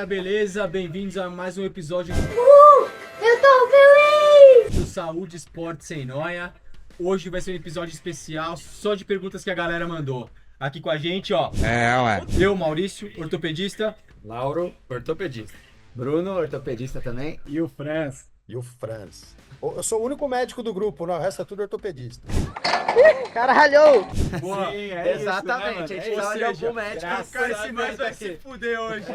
galera, beleza? Bem-vindos a mais um episódio Eu tô feliz! do Saúde Esporte Sem Noia. Hoje vai ser um episódio especial só de perguntas que a galera mandou. Aqui com a gente, ó. Eu, Maurício, ortopedista. Lauro, ortopedista. Bruno, ortopedista também. E o Franz. E o Franz. Eu sou o único médico do grupo, não, o resto é tudo ortopedista. Caralho! Boa. Sim, é Exatamente, isso, a gente Ou só olha seja, pro médico. graças Cara, a esse Deus mais vai aqui. se fuder hoje.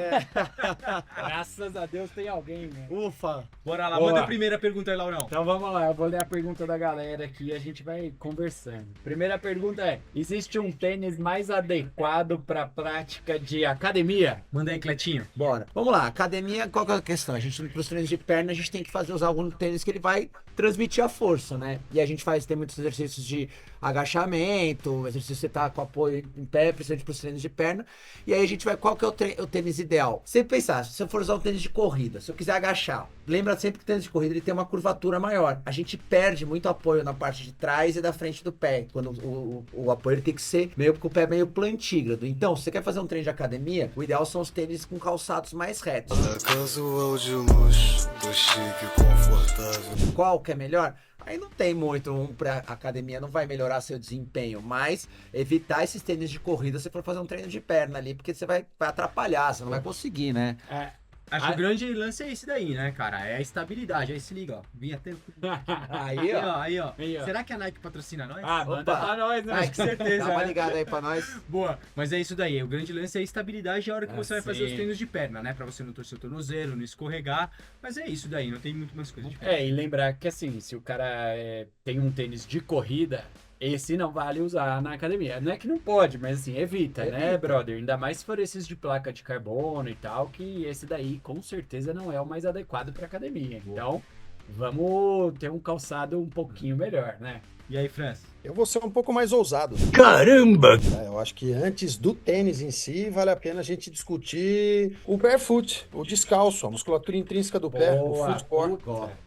Graças a Deus tem alguém, né? Ufa. Bora lá, Boa. manda a primeira pergunta aí, Laurão. Então vamos lá, eu vou ler a pergunta da galera aqui e a gente vai conversando. Primeira pergunta é: existe um tênis mais adequado para prática de academia? Manda aí, Cletinho. Bora. Vamos lá, academia, qual que é a questão? A gente, pros treinos de perna, a gente tem que usar algum tênis que ele vai transmitir a força, né? E a gente tem muitos exercícios de agachamento, exercício que você tá com apoio em pé, principalmente pros treinos de perna. E aí a gente vai, qual que é o tênis ideal? Sempre pensar, se eu for usar um tênis de corrida, se eu quiser agachar, lembra sempre que o tênis de corrida ele tem uma curvatura maior. A gente perde muito apoio na parte de trás e da frente do pé. Quando o apoio ele tem que ser meio com o pé meio plantígrado. Então, se você quer fazer um treino de academia, o ideal são os tênis com calçados mais retos. Casual de luxo, tô chique e confortável. Qual que é melhor? Aí não tem muito pra academia, não vai melhorar seu desempenho, mas evitar esses tênis de corrida se você for fazer um treino de perna ali, porque você vai atrapalhar, você não vai conseguir, né? Acho que o grande lance é esse daí, né, cara? É a estabilidade. Aí se liga, ó. Vim até... Aí, ó. Aí, ó. Aí, ó. Será que a Nike patrocina nós? Manda pra nós, né? Ai, com certeza, Dá uma né? ligada aí pra nós. Boa, mas é isso daí. O grande lance é a estabilidade a hora que você vai fazer os sim. treinos de perna, né? Pra você não torcer o tornozelo, não escorregar. Mas é isso daí, não tem muito mais coisa. E lembrar que assim, se o cara tem um tênis de corrida, esse não vale usar na academia. Não é que não pode, mas assim, evita, né, brother? Ainda mais se for esses de placa de carbono e tal, que esse daí com certeza não é o mais adequado pra academia. Então, vamos ter um calçado um pouquinho melhor, né? E aí, Franz? Eu vou ser um pouco mais ousado. Caramba! Eu acho que antes do tênis em si, vale a pena a gente discutir o barefoot, o descalço, a musculatura intrínseca do pé, o footcore.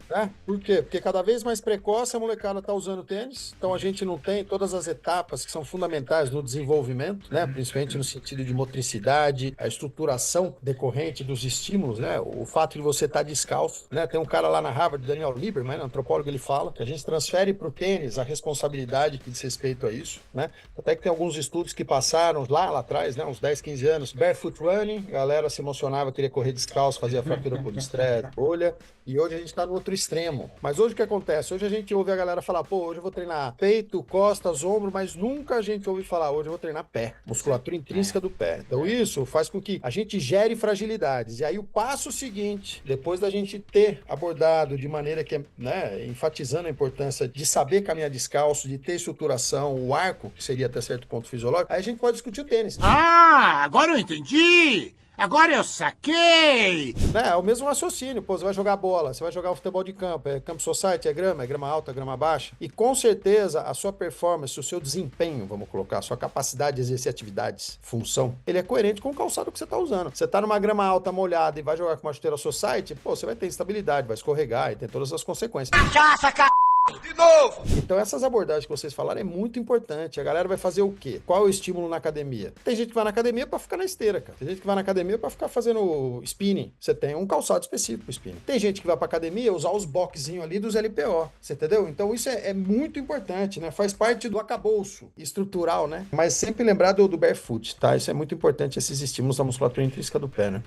Né? Por quê? Porque cada vez mais precoce a molecada tá usando tênis, então a gente não tem todas as etapas que são fundamentais no desenvolvimento, né? Principalmente no sentido de motricidade, a estruturação decorrente dos estímulos, né? O fato de você estar descalço, né? Tem um cara lá na Harvard, Daniel Lieberman, antropólogo, ele fala que a gente transfere para o tênis a responsabilidade que diz respeito a isso, né? Até que tem alguns estudos que passaram lá atrás, né? Uns 10, 15 anos, barefoot running, a galera se emocionava, queria correr descalço, fazia fratura por estresse, bolha, e hoje a gente está no outro extremo. Mas hoje o que acontece? Hoje a gente ouve a galera falar, pô, hoje eu vou treinar peito, costas, ombro, mas nunca a gente ouve falar, hoje eu vou treinar pé, musculatura intrínseca do pé. Então isso faz com que a gente gere fragilidades. E aí o passo seguinte, depois da gente ter abordado de maneira que, né, enfatizando a importância de saber caminhar descalço, de ter estruturação, o arco, que seria até certo ponto fisiológico, aí a gente pode discutir o tênis. Ah, agora eu entendi! Agora eu saquei! Né? É o mesmo raciocínio, pô, você vai jogar bola, você vai jogar futebol de campo, é campo society, é grama alta, grama baixa, e com certeza a sua performance, o seu desempenho, vamos colocar, a sua capacidade de exercer atividades, função, ele é coerente com o calçado que você tá usando. Você tá numa grama alta molhada e vai jogar com uma chuteira society, pô, você vai ter instabilidade, vai escorregar e tem todas as consequências. Cachaça, de novo! Então essas abordagens que vocês falaram é muito importante. A galera vai fazer o quê? Qual é o estímulo na academia? Tem gente que vai na academia pra ficar na esteira, cara. Tem gente que vai na academia pra ficar fazendo spinning. Você tem um calçado específico pro spinning. Tem gente que vai pra academia usar os boxinhos ali dos LPO. Você entendeu? Então isso é muito importante, né? Faz parte do acabouço estrutural, né? Mas sempre lembrar do barefoot, tá? Isso é muito importante, esses estímulos da musculatura intrínseca do pé, né?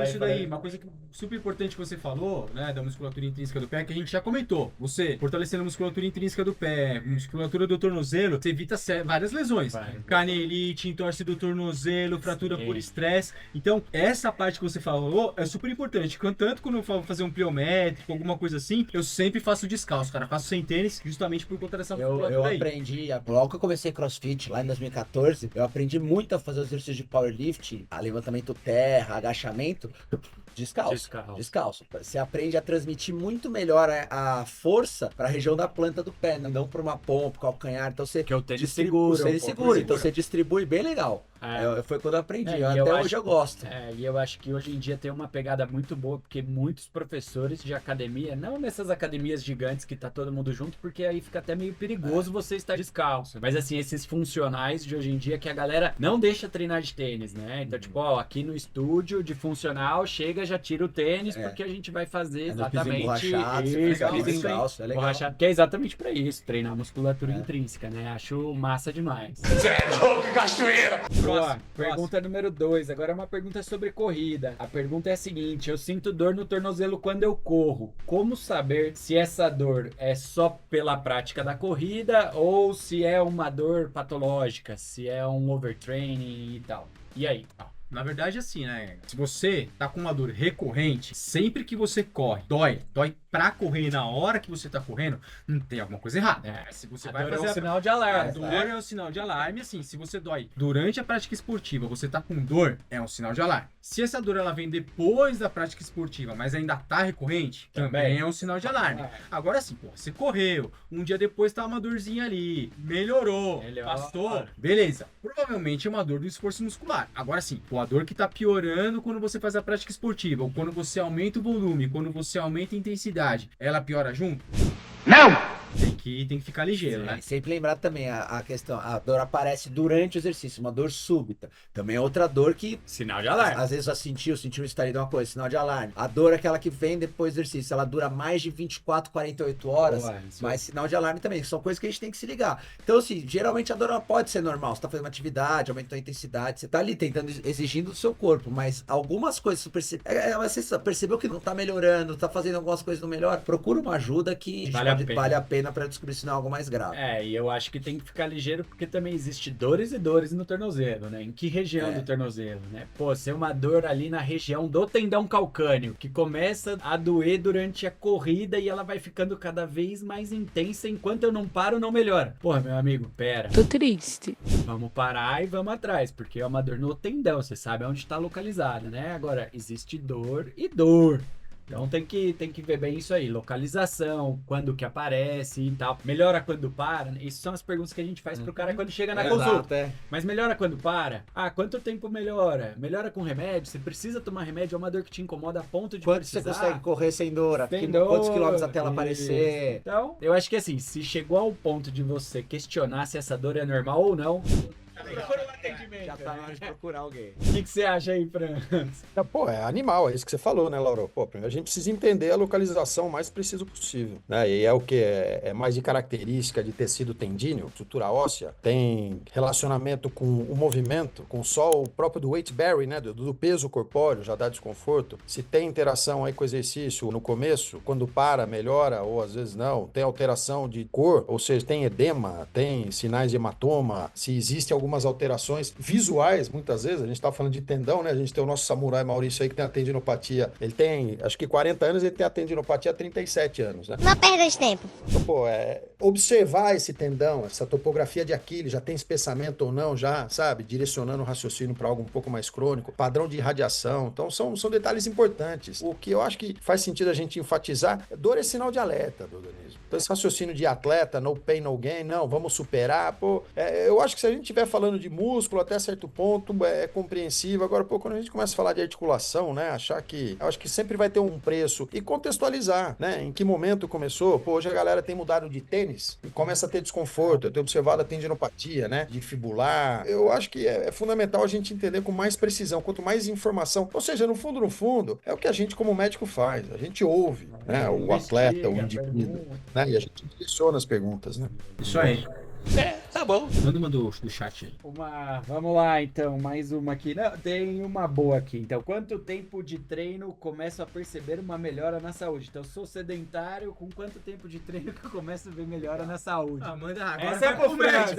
Isso daí, uma coisa super importante que você falou, né, da musculatura intrínseca do pé, que a gente já comentou. Você fortalecendo a musculatura intrínseca do pé, musculatura do tornozelo, você evita várias lesões. Canelite, entorse do tornozelo, fratura por estresse. Então, essa parte que você falou é super importante. Tanto quando eu falo fazer um pliométrico, alguma coisa assim, eu sempre faço descalço, cara. Faço sem tênis, justamente por conta dessa musculatura Eu aí. aprendi, logo que eu comecei CrossFit, lá em 2014, eu aprendi muito a fazer os exercícios de powerlifting, a levantamento terra, agachamento, descalço. Você aprende a transmitir muito melhor a força para a região da planta do pé, não para uma pompa, calcanhar. Então você Que o tênis distribui, segura um pouco, então você distribui bem legal. Foi quando eu aprendi. E Até hoje eu gosto. E eu acho que hoje em dia tem uma pegada muito boa, porque muitos professores de academia, não nessas academias gigantes que tá todo mundo junto, porque aí fica até meio perigoso você estar descalço. Mas assim, esses funcionais de hoje em dia que a galera não deixa treinar de tênis, né? Então, tipo, ó, aqui no estúdio de funcional, chega, já tira o tênis, porque a gente vai fazer exatamente isso. É legal. Borrachado, que é exatamente pra isso, treinar musculatura intrínseca, né? Acho massa demais. Boa. Pergunta número 2. Agora é uma pergunta sobre corrida. A pergunta é a seguinte: eu sinto dor no tornozelo quando eu corro. Como saber se essa dor é só pela prática da corrida ou se é uma dor patológica, se é um overtraining e tal? E aí? Na verdade, assim, né? Se você tá com uma dor recorrente, sempre que você corre, dói pra correr na hora que você tá correndo, não tem alguma coisa errada. Se você vai fazer um sinal de alarme. A dor é um sinal de alarme, assim, se você dói durante a prática esportiva, você tá com dor, é um sinal de alarme. Se essa dor ela vem depois da prática esportiva, mas ainda tá recorrente, também é um sinal de alarme. Agora sim, pô, você correu, um dia depois tá uma dorzinha ali, melhorou, passou, beleza. Provavelmente é uma dor do esforço muscular. Agora sim, pô, a dor que tá piorando quando você faz a prática esportiva, ou quando você aumenta o volume, quando você aumenta a intensidade, ela piora junto? Não! Tem que ficar ligeiro, né? Sempre lembrar também a questão, a dor aparece durante o exercício, uma dor súbita. Também é outra dor que... Sinal de alarme. Às vezes eu sentiu um estaria de uma coisa, sinal de alarme. A dor é aquela que vem depois do exercício, ela dura mais de 24, 48 horas, mas sinal de alarme também. São coisas que a gente tem que se ligar. Então, assim, geralmente a dor ela pode ser normal. Você tá fazendo uma atividade, aumentou a intensidade, você tá ali tentando, exigindo do seu corpo, mas algumas coisas você percebeu que não tá melhorando, tá fazendo algumas coisas não melhor, procura uma ajuda que vale a pena pra descobrir se não é algo mais grave. E eu acho que tem que ficar ligeiro porque também existe dores e dores no tornozelo, né? Em que região do tornozelo, né? Pô, se é uma dor ali na região do tendão calcâneo, que começa a doer durante a corrida e ela vai ficando cada vez mais intensa, enquanto eu não paro, não melhora. Porra, meu amigo, pera. Tô triste. Vamos parar e vamos atrás, porque é uma dor no tendão, você sabe onde tá localizada, né? Agora, existe dor e dor. Então tem que ver bem isso aí, localização, quando que aparece e tal. Melhora quando para? Isso são as perguntas que a gente faz pro cara quando chega na consulta. Mas melhora quando para? Quanto tempo melhora? Melhora com remédio? Você precisa tomar remédio? É uma dor que te incomoda a ponto de precisar? Quanto você consegue correr sem dor? Quantos quilômetros até ela aparecer? Então, eu acho que assim, se chegou ao ponto de você questionar se essa dor é normal ou não, procura um atendimento. Já tá na hora de procurar alguém. O que você acha aí, Fran? Pô, é animal, é isso que você falou, né, Laura? Pô, a gente precisa entender a localização o mais preciso possível, né? E é o que? É mais de característica de tecido tendíneo, estrutura óssea, tem relacionamento com o movimento, com só o próprio do weight bearing, né? Do peso corpóreo, já dá desconforto. Se tem interação aí com o exercício no começo, quando para, melhora, ou às vezes não. Tem alteração de cor, ou seja, tem edema, tem sinais de hematoma, se existe algumas alterações visuais, muitas vezes, a gente tá falando de tendão, né? A gente tem o nosso samurai Maurício aí que tem a tendinopatia, ele tem, acho que 40 anos, ele tem a tendinopatia há 37 anos, né? Não perda de tempo. Então, pô, observar esse tendão, essa topografia de Aquiles, já tem espessamento ou não, já, sabe? Direcionando o raciocínio para algo um pouco mais crônico, padrão de irradiação, então são detalhes importantes. O que eu acho que faz sentido a gente enfatizar, dor é sinal de alerta do organismo. Então esse raciocínio de atleta, no pain, no gain, não, vamos superar, pô, eu acho que se a gente estiver falando de músculo até certo ponto, é compreensível. Agora, pô, quando a gente começa a falar de articulação, né, eu acho que sempre vai ter um preço e contextualizar, né, em que momento começou. Pô, hoje a galera tem mudado de tênis e começa a ter desconforto, eu tenho observado a tendinopatia, né, de fibular. Eu acho que é fundamental a gente entender com mais precisão, quanto mais informação, ou seja, no fundo, é o que a gente como médico faz, a gente ouve, né, o atleta, o indivíduo, né, e a gente direciona as perguntas, né. Isso aí. Tá bom. Manda uma do chat aí. Vamos lá, então, mais uma aqui. Não, tem uma boa aqui. Então, quanto tempo de treino começo a perceber uma melhora na saúde? Então, eu sou sedentário, com quanto tempo de treino que eu começo a ver melhora na saúde? Manda agora. Essa é pro Franz,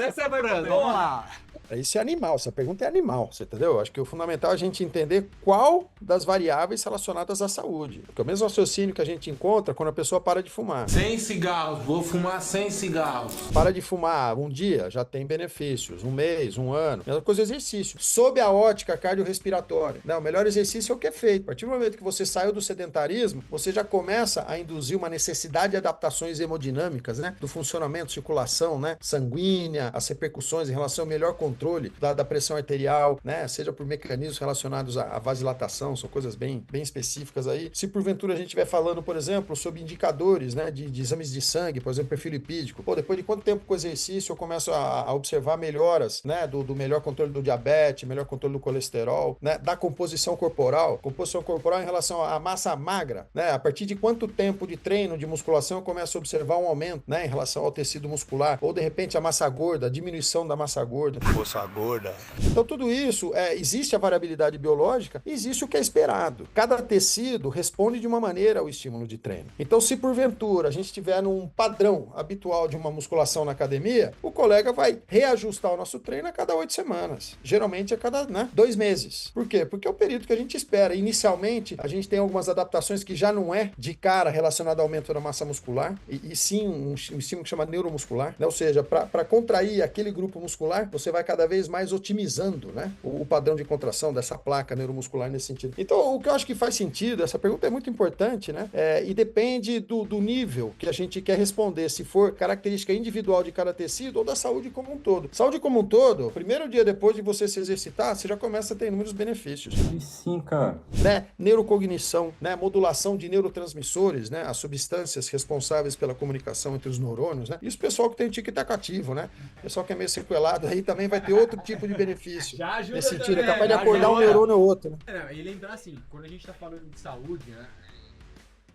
vamos lá. Isso é animal, essa pergunta é animal, você entendeu? Acho que o fundamental é a gente entender qual das variáveis relacionadas à saúde. Porque é o mesmo raciocínio que a gente encontra quando a pessoa para de fumar. Sem cigarros, vou fumar sem cigarros. Para de fumar um dia, já tem benefícios. Um mês, um ano. Mesma coisa exercício. Sob a ótica cardiorrespiratória, né? O melhor exercício é o que é feito. A partir do momento que você saiu do sedentarismo, você já começa a induzir uma necessidade de adaptações hemodinâmicas, né? Do funcionamento, circulação, né? Sanguínea, as repercussões em relação ao melhor controle da pressão arterial, né? Seja por mecanismos relacionados à vasodilatação, são coisas bem específicas aí. Se porventura a gente estiver falando, por exemplo, sobre indicadores, né? De exames de sangue, por exemplo, perfil lipídico. Pô, depois de quanto tempo com o exercício eu começo a observar melhoras, né? Do melhor controle do diabetes, melhor controle do colesterol, né? Da composição corporal. Composição corporal em relação à massa magra, né? A partir de quanto tempo de treino, de musculação, eu começo a observar um aumento, né? Em relação ao tecido muscular. Ou, de repente, a massa gorda, a diminuição da massa gorda. Força gorda. Então, tudo isso, existe a variabilidade biológica, existe o que é esperado. Cada tecido responde de uma maneira ao estímulo de treino. Então, se porventura a gente estiver num padrão habitual de uma musculação na academia, o colega vai reajustar o nosso treino a cada 8 semanas. Geralmente a cada 2 meses. Por quê? Porque é o período que a gente espera. Inicialmente, a gente tem algumas adaptações que já não é de cara relacionado ao aumento da massa muscular, e sim um estímulo que chama neuromuscular, né? Ou seja, para contrair aquele grupo muscular, você vai cada vez mais otimizando, né? O padrão de contração dessa placa neuromuscular nesse sentido. Então, o que eu acho que faz sentido, essa pergunta é muito importante, né? E depende do nível que a gente quer responder, se for característica individual de cada tecido ou da saúde como um todo. Saúde como um todo, primeiro dia depois de você se exercitar, você já começa a ter inúmeros benefícios. E sim, cara. Né? Neurocognição, né? Modulação de neurotransmissores, né? As substâncias responsáveis pela comunicação entre os neurônios, né? E o pessoal que tem tic-tac ativo, né? O pessoal que é meio sequelado aí também vai ter outro tipo de benefício. Já ajuda nesse sentido, também, é capaz de já acordar um ajuda. neurônio ou outro, né? E lembrar assim, quando a gente tá falando de saúde, né?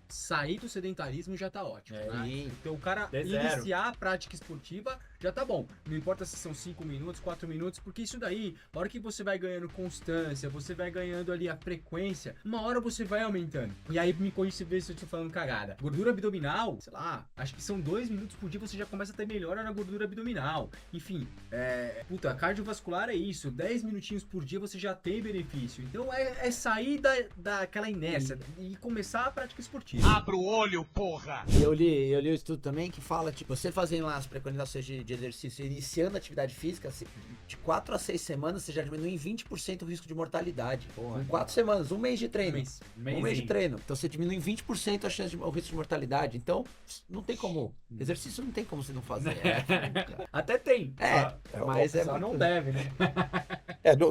Sair do sedentarismo já tá ótimo, né? Então o cara iniciar a prática esportiva já tá bom. Não importa se são 5 minutos, 4 minutos, porque isso daí, a hora que você vai ganhando constância, você vai ganhando ali a frequência, uma hora você vai aumentando. E aí me corrija se eu tô falando cagada. Gordura abdominal, sei lá, acho que são 2 minutos por dia você já começa a ter melhora na gordura abdominal. Enfim, cardiovascular é isso, 10 minutinhos por dia você já tem benefício. Então é sair daquela inércia e começar a prática esportiva. Abra o olho, porra! Eu li o estudo também que fala, tipo, você fazendo lá as preconizações de exercício, iniciando a atividade física, de 4 a 6 semanas, você já diminui em 20% o risco de mortalidade. Porra. Em 4 semanas, um mês de treino. Um mês de treino. Então você diminui em 20% o risco de mortalidade. Então, não tem como. Exercício não tem como você não fazer. Até tem. Mas só não deve, né?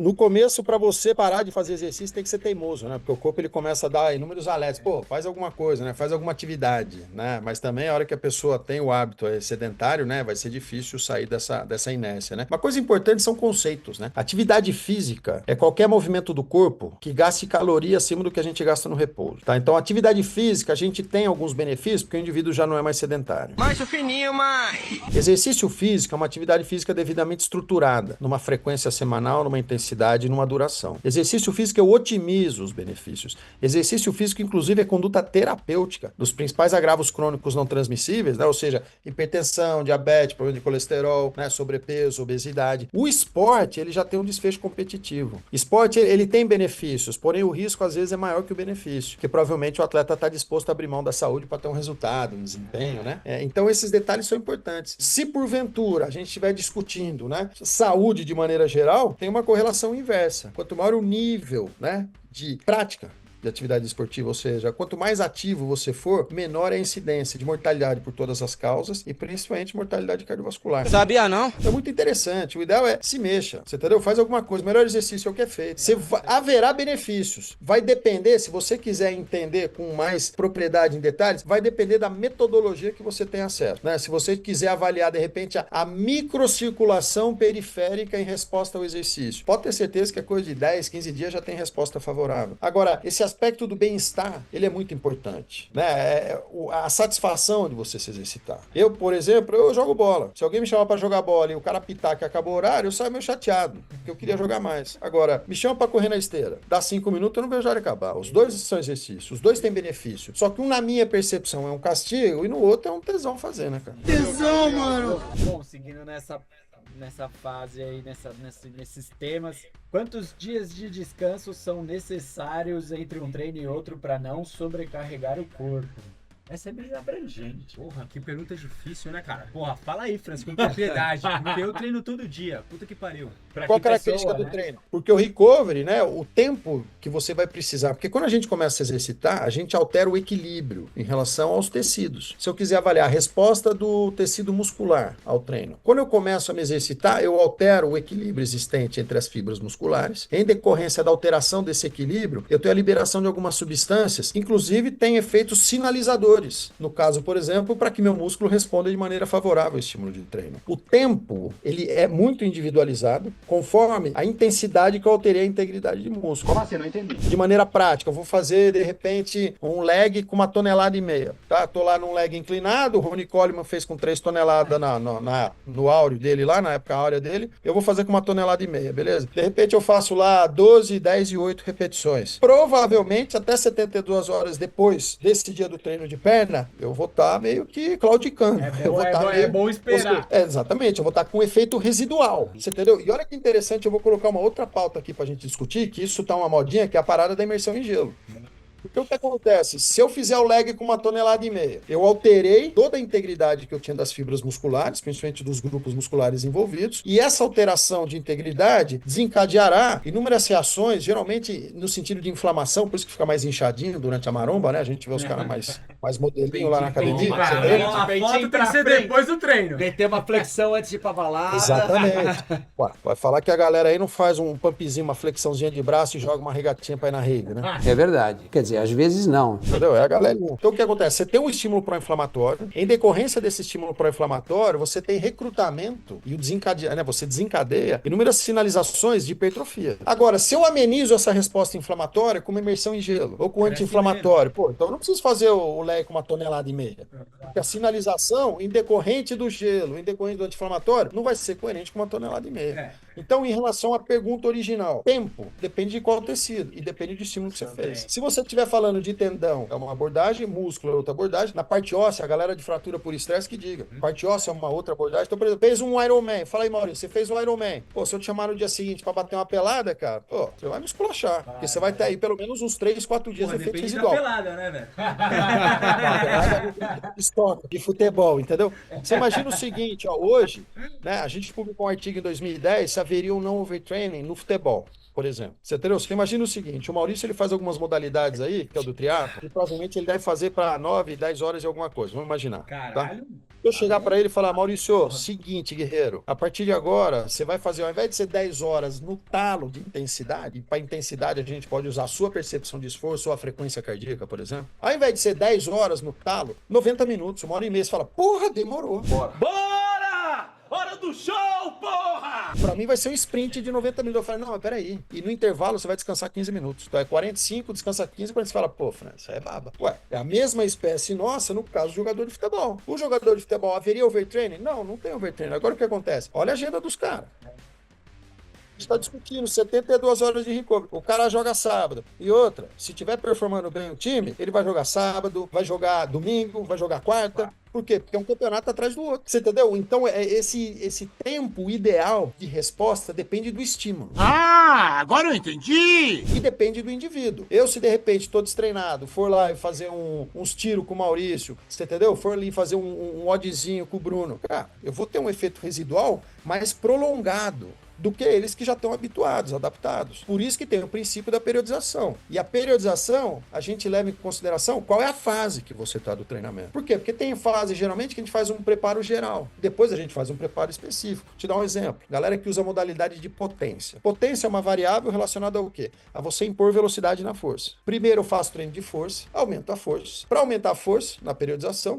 No começo, para você parar de fazer exercício, tem que ser teimoso, né? Porque o corpo ele começa a dar inúmeros alertas. Pô, faz alguma coisa, né? Faz alguma atividade, né? Mas também a hora que a pessoa tem o hábito sedentário, né? Vai ser difícil sair dessa inércia, né? Uma coisa importante são conceitos, né? Atividade física é qualquer movimento do corpo que gaste caloria acima do que a gente gasta no repouso, tá? Então, atividade física, a gente tem alguns benefícios porque o indivíduo já não é mais sedentário. Mais o fininho, mãe! Exercício físico é uma atividade física devidamente estruturada, numa frequência semanal, numa intensidade e numa duração. Exercício físico eu otimizo os benefícios. Exercício físico, inclusive, é conduta terapêutica dos principais agravos crônicos não transmissíveis, né? Ou seja, hipertensão, diabetes, problema de colesterol, né? Sobrepeso, obesidade. O esporte, ele já tem um desfecho competitivo. Esporte, ele tem benefícios, porém o risco às vezes é maior que o benefício, porque provavelmente o atleta está disposto a abrir mão da saúde para ter um resultado, um desempenho, né? Então esses detalhes são importantes. Se porventura a gente estiver discutindo, né, saúde de maneira geral, tem uma correlação inversa. Quanto maior o nível, né, de prática de atividade esportiva, ou seja, quanto mais ativo você for, menor é a incidência de mortalidade por todas as causas e principalmente mortalidade cardiovascular. Sabia não? É muito interessante. O ideal é se mexa, você entendeu? Faz alguma coisa. O melhor exercício é o que é feito. Haverá benefícios. Vai depender, se você quiser entender com mais propriedade em detalhes, vai depender da metodologia que você tem acesso, né? Se você quiser avaliar, de repente, a microcirculação periférica em resposta ao exercício, pode ter certeza que a coisa de 10, 15 dias já tem resposta favorável. Agora, esse aspecto do bem-estar, ele é muito importante, né? A satisfação de você se exercitar. Eu, por exemplo, eu jogo bola. Se alguém me chamar para jogar bola e o cara apitar que acabou o horário, eu saio meio chateado, porque eu queria jogar mais. Agora, me chama para correr na esteira. Dá 5 minutos, eu não vejo a hora acabar. Os dois são exercícios, os dois têm benefício. Só que um, na minha percepção, é um castigo e no outro é um tesão fazer, né, cara? Tesão, mano! Bom, seguindo nessa fase aí, nesses temas, quantos dias de descanso são necessários entre um treino e outro para não sobrecarregar o corpo? Essa é bem abrangente. Porra, que pergunta difícil, né, cara? Porra, fala aí, Franz, com propriedade. Porque eu treino todo dia. Puta que pariu. Pra Qual a que característica pessoa, do né? treino? Porque o recovery, né, o tempo que você vai precisar, porque quando a gente começa a se exercitar, a gente altera o equilíbrio em relação aos tecidos. Se eu quiser avaliar a resposta do tecido muscular ao treino, quando eu começo a me exercitar, eu altero o equilíbrio existente entre as fibras musculares. Em decorrência da alteração desse equilíbrio, eu tenho a liberação de algumas substâncias, inclusive tem efeitos sinalizadores. No caso, por exemplo, para que meu músculo responda de maneira favorável ao estímulo de treino. O tempo, ele é muito individualizado, conforme a intensidade que eu alterei a integridade de músculo. Como assim? Não entendi. De maneira prática, eu vou fazer, de repente, um leg com 1,5 toneladas, tá? Tô lá num leg inclinado, o Ronnie Coleman fez com 3 toneladas no áureo dele lá, na época áurea dele, eu vou fazer com 1,5 toneladas, beleza? De repente eu faço lá 12, 10 e 8 repetições. Provavelmente, até 72 horas depois desse dia do treino de perna, eu vou estar meio que claudicando. É bom esperar. Exatamente, eu vou estar com efeito residual, você entendeu? E olha que interessante, eu vou colocar uma outra pauta aqui pra gente discutir, que isso tá uma modinha, que é a parada da imersão em gelo. Porque o que acontece? Se eu fizer o leg com 1,5 toneladas, eu alterei toda a integridade que eu tinha das fibras musculares, principalmente dos grupos musculares envolvidos, e essa alteração de integridade desencadeará inúmeras reações, geralmente no sentido de inflamação, por isso que fica mais inchadinho durante a maromba, né? A gente vê os caras mais modelinho lá na academia. A foto tem que ser depois do treino. Meter uma flexão antes de ir pra balada. Exatamente. Ué, vai falar que a galera aí não faz um pumpzinho, uma flexãozinha de braço e joga uma regatinha pra ir na rave, né? É verdade. Quer dizer, às vezes não. Entendeu? É a galerinha. Então o que acontece? Você tem um estímulo pró-inflamatório. Em decorrência desse estímulo pró-inflamatório, você tem recrutamento e o desencadeia, né? Você desencadeia inúmeras sinalizações de hipertrofia. Agora, se eu amenizo essa resposta inflamatória com uma imersão em gelo ou com anti-inflamatório, pô, então eu não preciso fazer o leg com 1,5 toneladas. Porque a sinalização em decorrente do gelo, em decorrente do anti-inflamatório, não vai ser coerente com 1,5 toneladas. Então, em relação à pergunta original, tempo depende de qual tecido e depende do estímulo que você fez. Se você estiver falando de tendão, é uma abordagem, músculo é outra abordagem. Na parte óssea, a galera de fratura por estresse que diga. Parte óssea é uma outra abordagem. Então, por exemplo, fez um Ironman. Fala aí, Maurício, você fez um Ironman. Pô, se eu te chamar no dia seguinte pra bater uma pelada, cara, pô, você vai me esculachar. Porque você vai ter aí pelo menos uns 3, 4 dias de efeito Depende da residual. pelada, né, velho? História de futebol, entendeu? Você imagina o seguinte, ó, hoje, né, a gente publicou um artigo em 2010 se haveria um não overtraining no futebol, por exemplo. Você entendeu? Você imagina o seguinte, o Maurício ele faz algumas modalidades aí, que é o do triatlo, e provavelmente ele deve fazer para 9, 10 horas e alguma coisa, vamos imaginar. Caralho. Tá? Eu chegar para ele e falar, Maurício, seguinte, guerreiro, a partir de agora, você vai fazer, ao invés de ser 10 horas no talo de intensidade, para intensidade a gente pode usar a sua percepção de esforço ou a frequência cardíaca, por exemplo. Ao invés de ser 10 horas no talo, 90 minutos, 1h30, você fala, porra, demorou. Bora! Hora do show, porra! Pra mim vai ser um sprint de 90 minutos. Eu falei, não, mas peraí. E no intervalo você vai descansar 15 minutos. Então é 45, descansa 15, quando você fala, pô, Fran, isso é baba. Ué, é a mesma espécie nossa no caso do jogador de futebol. O jogador de futebol haveria overtraining? Não, não tem overtraining. Agora o que acontece? Olha a agenda dos caras. A gente está discutindo 72 horas de recovery. O cara joga sábado. E outra, se tiver performando bem o time, ele vai jogar sábado, vai jogar domingo, vai jogar quarta. Por quê? Porque é um campeonato atrás do outro. Você entendeu? Então, esse tempo ideal de resposta depende do estímulo. Ah, agora eu entendi! E depende do indivíduo. Eu, se de repente estou destreinado, for lá e fazer uns tiros com o Maurício, você entendeu? For ali fazer um oddzinho com o Bruno, cara, eu vou ter um efeito residual mais prolongado do que eles que já estão habituados, adaptados. Por isso que tem o princípio da periodização. E a periodização, a gente leva em consideração qual é a fase que você está do treinamento. Por quê? Porque tem fase, geralmente, que a gente faz um preparo geral. Depois a gente faz um preparo específico. Vou te dar um exemplo. Galera que usa a modalidade de potência. Potência é uma variável relacionada ao quê? A você impor velocidade na força. Primeiro eu faço treino de força, aumento a força. Para aumentar a força, na periodização,